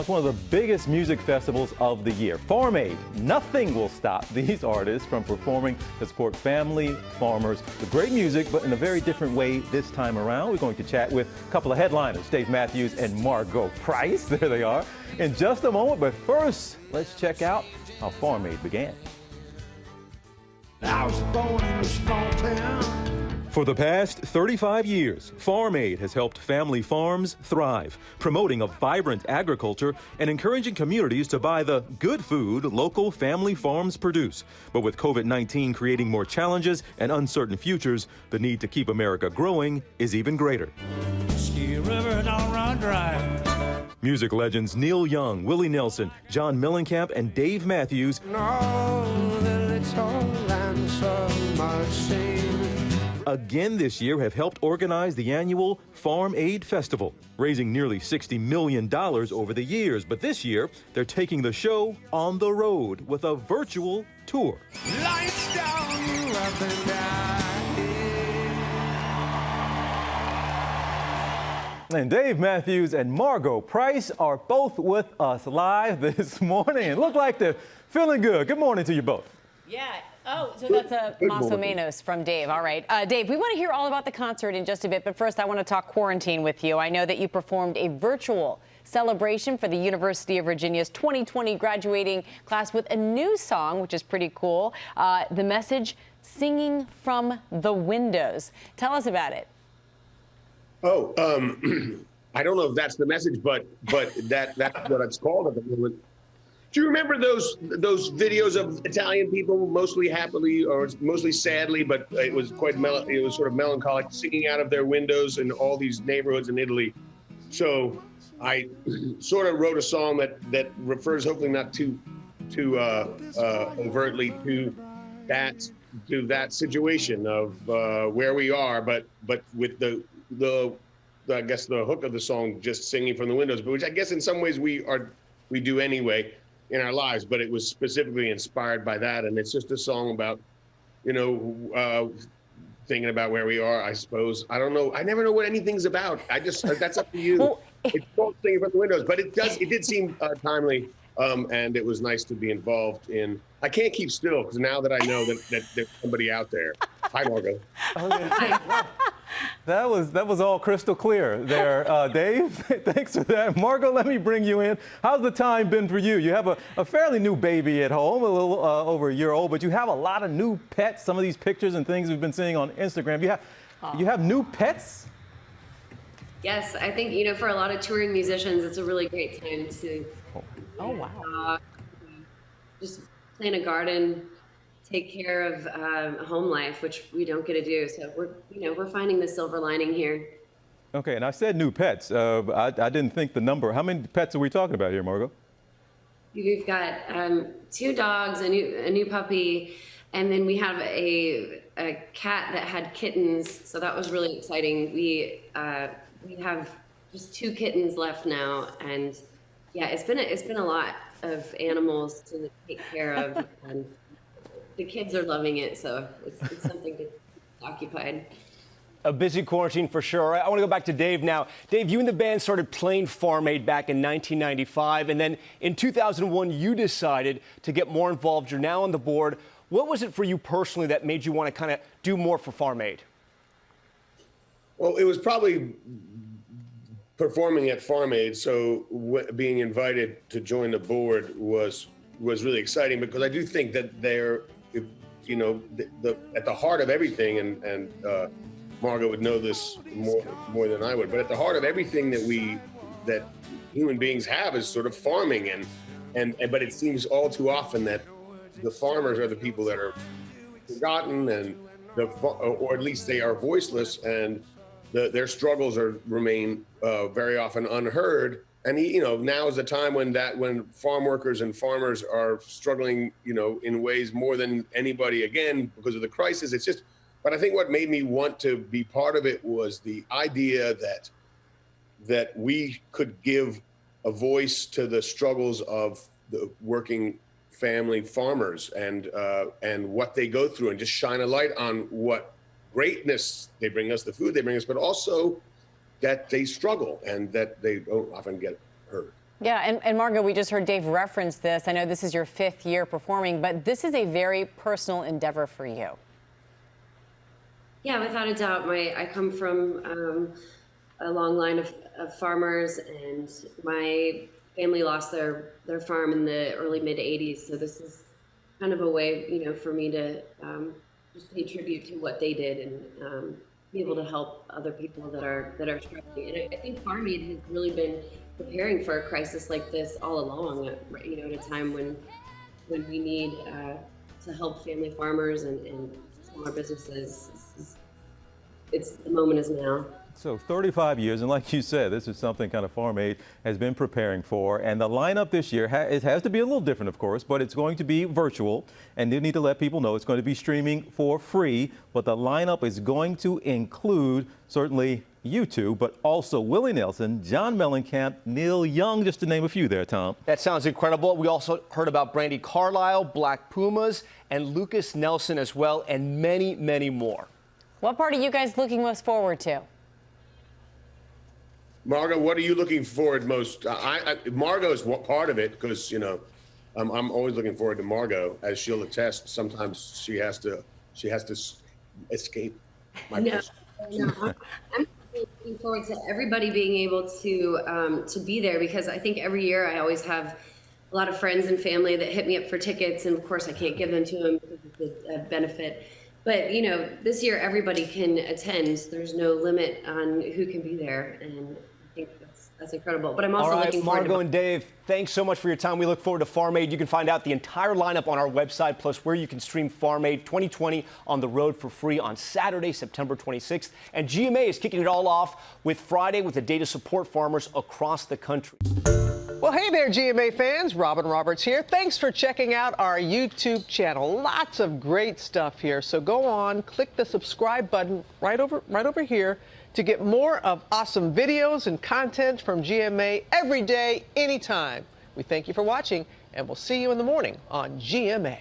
It's one of the biggest music festivals of the year. Farm Aid. Nothing will stop these artists from performing to support family farmers with great music, but in a very different way this time around. We're going to chat with a couple of headliners, Dave Matthews and Margo Price. There they are in just a moment. But first, let's check out how Farm Aid began. I was born in a small town. For the past 35 years, Farm Aid has helped family farms thrive, promoting a vibrant agriculture and encouraging communities to buy the good food local family farms produce. But with COVID-19 creating more challenges and uncertain futures, the need to keep America growing is even greater. Ski River don't run dry. Music legends Neil Young, Willie Nelson, John Mellencamp, and Dave Matthews again this year have helped organize the annual Farm Aid Festival, raising nearly $60 million over the years. But this year, they're taking the show on the road with a virtual tour. Lights down, up and down. And Dave Matthews and Margo Price are both with us live this morning and look like they're feeling good. Good morning to you both. Yeah. Oh, so that's a Mas o Menos from Dave. All right. Dave, we want to hear all about the concert in just a bit, but first I want to talk quarantine with you. I know that you performed a virtual celebration for the University of Virginia's 2020 graduating class with a new song, which is pretty cool. The message, Singing from the Windows. Tell us about it. Oh, I don't know if that's the message, but that's what it's called at the moment. Do you remember those videos of Italian people, mostly happily or mostly sadly, but it was it was sort of melancholic, singing out of their windows in all these neighborhoods in Italy? So I sort of wrote a song that refers, hopefully not too overtly, to that situation of where we are, but with the I guess the hook of the song just singing from the windows, but which I guess in some ways we do anyway in our lives, but it was specifically inspired by that. And it's just a song about, thinking about where we are, I suppose. I don't know. I never know what anything's about. That's up to you. Well, it's called Singing from the Windows, but it did seem timely. And it was nice to be involved in. I can't keep still because now that I know that there's somebody out there. Hi, Margo. That was all crystal clear there, Dave. Thanks for that. Margo, let me bring you in. How's the time been for you? You have a fairly new baby at home, a little over a year old, but you have a lot of new pets. Some of these pictures and things we've been seeing on Instagram. You have new pets? Yes, I think, for a lot of touring musicians, it's a really great time to just plant a garden, take care of home life, which we don't get to do. So we're finding the silver lining here. Okay, and I said new pets. I didn't think the number. How many pets are we talking about here, Margo? We've got 2 dogs, a new puppy, and then we have a cat that had kittens. So that was really exciting. We have just 2 kittens left now, and yeah, it's been a lot of animals to take care of, and the kids are loving it, so it's something to keep occupied. A busy quarantine for sure. I want to go back to Dave now. Dave, you and the band started playing Farm Aid back in 1995, and then in 2001, you decided to get more involved. You're now on the board. What was it for you personally that made you want to kind of do more for Farm Aid? Well, it was probably performing at Farm Aid, so being invited to join the board was really exciting, because I do think that they're, at the heart of everything, and Margo would know this more than I would, but at the heart of everything that human beings have is sort of farming, but it seems all too often that the farmers are the people that are forgotten, or at least they are voiceless, and their struggles remain very often unheard. And now is the time when farm workers and farmers are struggling, in ways more than anybody, again, because of the crisis. But I think what made me want to be part of it was the idea that we could give a voice to the struggles of the working family farmers and what they go through, and just shine a light on what greatness they bring us, the food they bring us, but also that they struggle and that they don't often get heard. Yeah, and Margo, we just heard Dave reference this. I know this is your 5th year performing, but this is a very personal endeavor for you. Yeah, without a doubt. I come from a long line of farmers, and my family lost their farm in the early mid '80s. So this is kind of a way, for me to just pay tribute to what they did and be able to help other people that are struggling. And I think Farm Aid has really been preparing for a crisis like this all along. At a time when we need to help family farmers and smaller businesses. The moment is now. So 35 years, and like you said, this is something kind of Farm Aid has been preparing for. And the lineup this year, it has to be a little different, of course, but it's going to be virtual. And you need to let people know it's going to be streaming for free. But the lineup is going to include certainly you two, but also Willie Nelson, John Mellencamp, Neil Young, just to name a few there, Tom. That sounds incredible. We also heard about Brandy Carlisle, Black Pumas, and Lucas Nelson as well, and many, many more. What part are you guys looking most forward to? Margo, what are you looking forward most? Margo is part of it because I'm always looking forward to Margo, as she'll attest. Sometimes she has to escape my person. I'm looking forward to everybody being able to be there, because I think every year I always have a lot of friends and family that hit me up for tickets, and of course I can't give them to them because it's a benefit. But this year everybody can attend. There's no limit on who can be there, and I think that's incredible. But I'm also looking forward to Margo and Dave, thanks so much for your time. We look forward to Farm Aid. You can find out the entire lineup on our website, plus where you can stream Farm Aid 2020 on the road for free on Saturday, September 26th. And GMA is kicking it all off with Friday with a day to support farmers across the country. Well, hey there, GMA fans. Robin Roberts here. Thanks for checking out our YouTube channel. Lots of great stuff here. So go on, click the subscribe button right over here to get more of awesome videos and content from GMA every day, anytime. We thank you for watching, and we'll see you in the morning on GMA.